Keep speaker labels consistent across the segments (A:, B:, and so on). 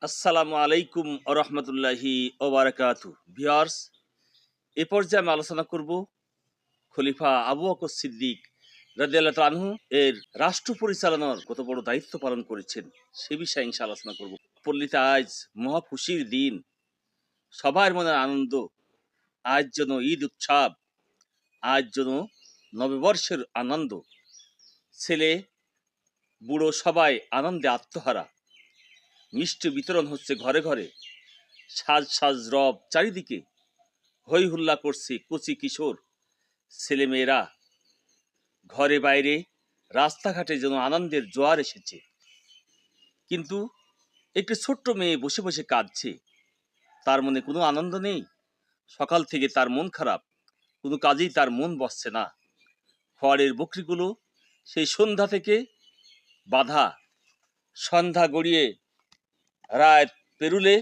A: আসসালামু আলাইকুম রহমতুল্লাহি ওবারাকাতু। ভিউয়ার্স, এ পর্যায়ে আমি আলোচনা করব খলিফা আবু বকর সিদ্দিক রাদিয়াল্লাহু তাআলা আনহু এর রাষ্ট্র পরিচালনার কত বড় দায়িত্ব পালন করেছেন সে বিষয়ে ইনশাআল্লাহ আলোচনা করব। পল্লীতে আজ মহা খুশির দিন, সবার মনে আনন্দ। আজ যেন ঈদ উৎসব, আজ যেন নববর্ষের আনন্দ। ছেলে বুড়ো সবাই আনন্দে আত্মহারা। মিষ্টি বিতরণ হচ্ছে ঘরে ঘরে, সাজ সাজ রব চারিদিকে। হই হুল্লা করছে কচি কিশোর ছেলেমেয়েরা। ঘরে বাইরে রাস্তাঘাটে যেন আনন্দের জোয়ার এসেছে। কিন্তু একটি ছোট্ট মেয়ে বসে বসে কাঁদছে। তার মনে কোনো আনন্দ নেই। সকাল থেকে তার মন খারাপ, কোনো কাজেই তার মন বসছে না। খড়ের বকরিগুলো সেই সন্ধ্যা থেকে বাধা। সন্ধ্যা গড়িয়ে রাত পেরুলে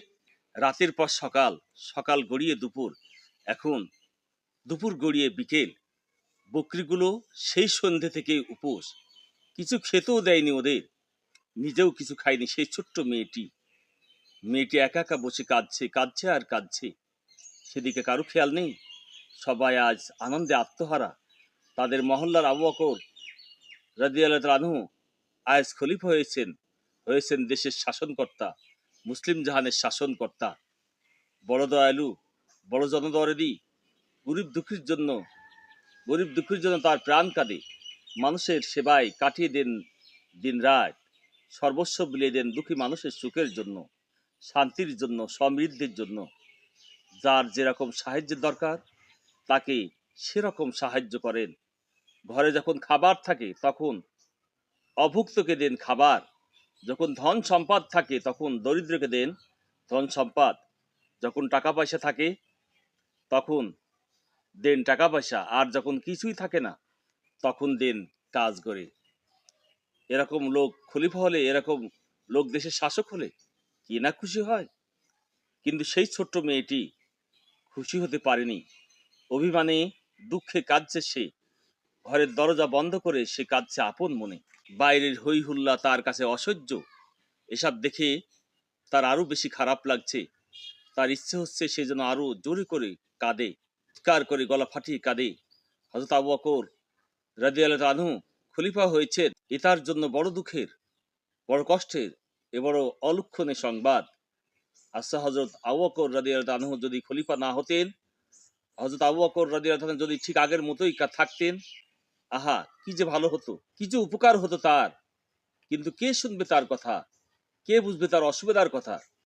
A: রাতের পর সকাল, সকাল গড়িয়ে দুপুর, এখন দুপুর গড়িয়ে বিকেল। বকরিগুলো সেই সন্ধ্যে থেকে উপোস, কিছু খেতেও দেয়নি ওদের, নিজেও কিছু খায়নি। সেই ছোট্ট মেয়েটি মেয়েটি একা একা বসে কাঁদছে, কাঁদছে আর কাঁদছে। সেদিকে কারো খেয়াল নেই। সবাই আজ আনন্দে আত্মহারা। তাদের মহল্লার আবু বকর রাদিয়াল্লাহু তাআলা আনহু আজ খলিফা হয়েছেন, হয়েছেন দেশের শাসনকর্তা, মুসলিম জাহানের শাসনকর্তা। বড় দয়ালু, বড় জনদরদি। গরিব দুঃখীর জন্য গরিব দুঃখীর জন্য তার প্রাণ কাঁদে। মানুষের সেবায় কাটিয়ে দেন দিন রাত। সর্বস্ব বিলিয়ে দেন দুঃখী মানুষের সুখের জন্য, শান্তির জন্য, সমৃদ্ধির জন্য। যার যেরকম সাহায্যের দরকার তাকে সেরকম সাহায্য করেন। ঘরে যখন খাবার থাকে তখন অভুক্তকে দেন খাবার। যখন ধন সম্পদ থাকে তখন দরিদ্রকে দেন ধন সম্পদ। যখন টাকা পয়সা থাকে তখন দেন টাকা পয়সা, আর যখন কিছুই থাকে না তখন দেন কাজ করে। এরকম লোক খলিফা হলে, এরকম লোক দেশের শাসক হলে কি না খুশি হয়। কিন্তু সেই ছোট্ট মেয়েটি খুশি হতে পারেনি। অভিমানে দুঃখে কাঁদছে সে। ঘরের দরজা বন্ধ করে সে কাঁদছে আপন মনে। বাইরের হই হুল্লা তার কাছে অসহ্য। এসব দেখে তার আরো বেশি খারাপ লাগছে। তার ইচ্ছে হচ্ছে সে যেন আরো জোরে করে কাঁদে, চিৎকার করে গলা ফাটিয়ে কাঁদে। হযরত আবু বকর রাদিয়াল্লাহু তাআলা আনহু খলিফা হয়েছেন, এ তার জন্য বড় দুঃখের, বড় কষ্টের, এ বড় অলক্ষণের সংবাদ। আচ্ছা, হযরত আবু বকর রাদিয়াল্লাহু তাআলা আনহু যদি খলিফা না হতেন, হযরত আবু বকর রাদিয়াল্লাহু তাআলা যদি ঠিক আগের মতোই থাকতেন, আহা কি যে ভালো হতো, কি যে উপকার হতো তার। কিন্তু কে শুনবে তার কথা, কে বুঝবে তার অসুবিধার কথা।